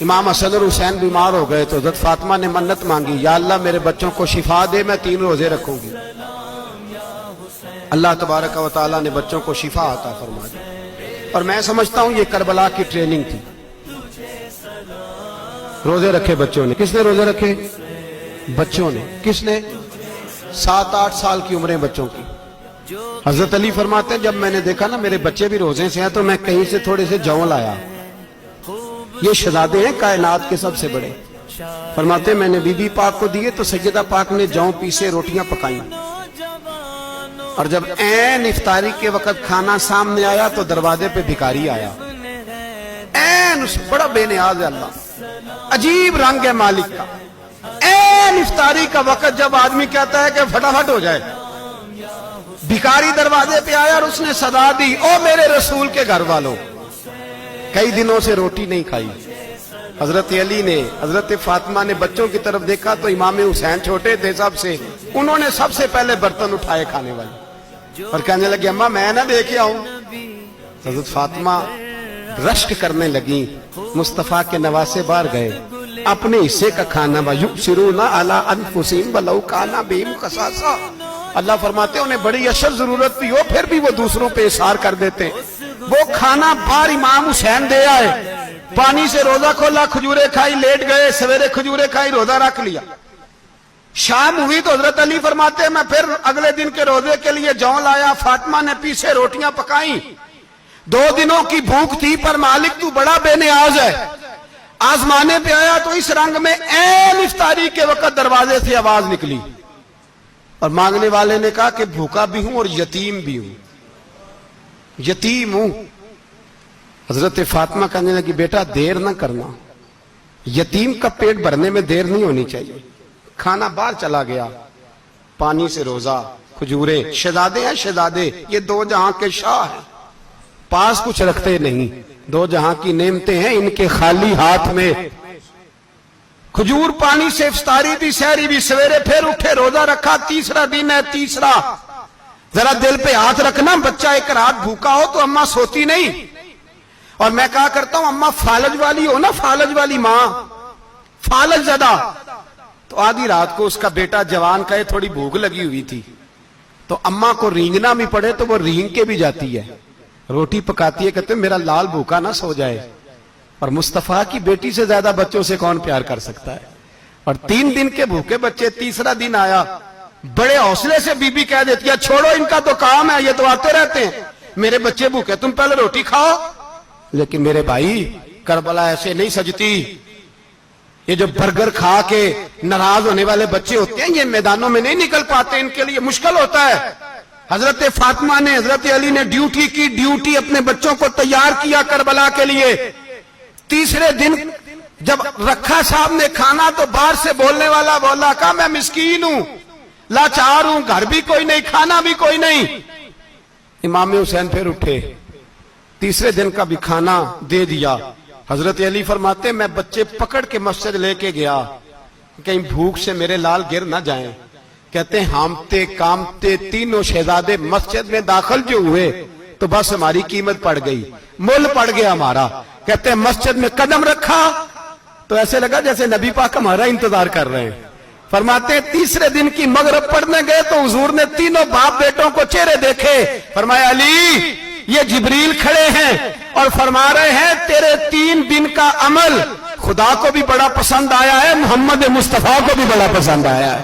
امام حسن اور حسین بیمار ہو گئے تو حضرت فاطمہ نے منت مانگی، یا اللہ میرے بچوں کو شفا دے، میں 3 روزے رکھوں گی۔ اللہ تبارک و تعالیٰ نے بچوں کو شفا عطا فرما دی۔ اور میں سمجھتا ہوں یہ کربلا کی ٹریننگ تھی۔ روزے رکھے بچوں نے۔ کس نے روزے رکھے؟ بچوں نے۔ کس نے؟ 7-8 سال کی عمریں بچوں کی۔ حضرت علی فرماتے ہیں جب میں نے دیکھا نا میرے بچے بھی روزے سے ہیں تو میں کہیں سے تھوڑے سے جون لایا۔ یہ شہزادے ہیں کائنات کے سب سے بڑے۔ فرماتے ہیں میں نے بی بی پاک کو دیے تو سیدہ پاک نے جون پیسے روٹیاں پکائیں، اور جب عین افطاری کے وقت کھانا سامنے آیا تو دروازے پہ بھکاری آیا۔ عین بڑا بے نیاز ہے اللہ، عجیب رنگ ہے مالک کا۔ عین افطاری کا وقت جب آدمی کہتا ہے کہ فٹافٹ ہو جائے، بھکاری دروازے پہ آیا اور اس نے صدا دی، او میرے رسول کے گھر والوں، کئی دنوں سے روٹی نہیں کھائی۔ حضرت علی نے، حضرت فاطمہ نے بچوں کی طرف دیکھا تو امام حسین چھوٹے تھے سب سے، انہوں نے سب سے پہلے برتن اٹھائے کھانے والے، اور کہنے لگے اماں میں نہ دیکھے آؤں۔ حضرت فاطمہ رشک کرنے لگیں، مصطفیٰ کے نواسے باہر گئے، اپنے حصے کا کھانا وَيُؤْثِرُونَ عَلَىٰ أَنفُسِهِمْ وَلَوْ كَانَ بِهِمْ خَصَاصَةٌ۔ اللہ فرماتے ہیں انہیں بڑی اشد ضرورت بھی ہو پھر بھی وہ دوسروں پہ اثار کر دیتے ہیں۔ وہ کھانا باہر امام حسین دے آئے، پانی سے روزہ کھولا، کھجورے کھائی، لیٹ گئے، سویرے کھجورے کھائی، روزہ رکھ لیا۔ شام ہوئی تو حضرت علی فرماتے ہیں میں پھر اگلے دن کے روزے کے لیے جون لایا، فاطمہ نے پیچھے روٹیاں پکائیں۔ 2 دنوں کی بھوک تھی پر مالک تو بڑا بے نیاز ہے۔ آزمانے پہ آیا تو اس رنگ میں عین افطاری کے وقت دروازے سے آواز نکلی، اور مانگنے والے نے کہا کہ بھوکا بھی ہوں اور یتیم بھی ہوں، یتیم ہوں۔ حضرت فاطمہ کہنے لگی بیٹا دیر نہ کرنا، یتیم کا پیٹ بھرنے میں دیر نہیں ہونی چاہیے۔ کھانا باہر چلا گیا، پانی سے روزہ، کھجورے۔ شہزادے ہیں شہزادے، یہ 2 جہاں کے شاہ ہیں، پاس کچھ رکھتے نہیں، 2 جہاں کی نعمتیں ہیں ان کے خالی ہاتھ میں۔ کھجور پانی سے افطاری بھی، سحری بھی، سویرے پھر اٹھے، روزہ رکھا، تیسرا دن ہے، تیسرا۔ ذرا دل پہ ہاتھ رکھنا، بچہ ایک رات بھوکا ہو تو اماں سوتی نہیں۔ اور میں کہا کرتا ہوں اماں فالج والی ہو نا، فالج والی ماں، فالج زدہ، تو آدھی رات کو اس کا بیٹا جوان کہے تھوڑی بھوک لگی ہوئی تھی تو اماں کو رینگنا بھی پڑے تو وہ رینگ کے بھی جاتی ہے، روٹی پکاتی ہے، کہتے ہیں میرا لال بھوکا نہ سو جائے۔ اور مصطفیٰ کی بیٹی سے زیادہ بچوں سے کون پیار کر سکتا ہے؟ اور 3 دن کے بھوکے بچے، تیسرا دن آیا، بڑے حوصلے سے بی بی کہہ دیتی ہے چھوڑو ان کا تو کام ہے، یہ تو آتے رہتے ہیں، میرے بچے بھوکے تم پہلے روٹی کھاؤ۔ لیکن میرے بھائی کربلا ایسے نہیں سجتی۔ یہ جو برگر کھا کے ناراض ہونے والے بچے ہوتے ہیں یہ میدانوں میں نہیں نکل پاتے، ان کے لیے مشکل ہوتا ہے۔ حضرت فاطمہ نے، حضرت علی نے ڈیوٹی کی، ڈیوٹی اپنے بچوں کو تیار کیا کربلا کے لیے۔ تیسرے دن جب رکھا صاحب نے کھانا تو باہر سے بولنے والا بولا کہا میں مسکین ہوں، لاچار ہوں، گھر بھی کوئی نہیں، کھانا بھی کوئی نہیں۔ امام حسین پھر اٹھے، تیسرے دن کا بھی کھانا دے دیا۔ حضرت علی فرماتے میں بچے پکڑ کے مسجد لے کے گیا، کہیں بھوک سے میرے لال گر نہ جائیں۔ کہتے ہیں ہامتے کامتے تینوں شہزادے مسجد میں داخل جو ہوئے تو بس ہماری قیمت پڑ گئی، مول پڑ گیا ہمارا۔ کہتے ہیں مسجد میں قدم رکھا تو ایسے لگا جیسے نبی پاک ہمارا انتظار کر رہے ہیں۔ فرماتے ہیں تیسرے دن کی مغرب پڑھنے گئے تو حضور نے تینوں باپ بیٹوں کو چہرے دیکھے، فرمایا علی یہ جبریل کھڑے ہیں اور فرما رہے ہیں تیرے 3 دن کا عمل خدا کو بھی بڑا پسند آیا ہے، محمد مصطفیٰ کو بھی بڑا پسند آیا ہے۔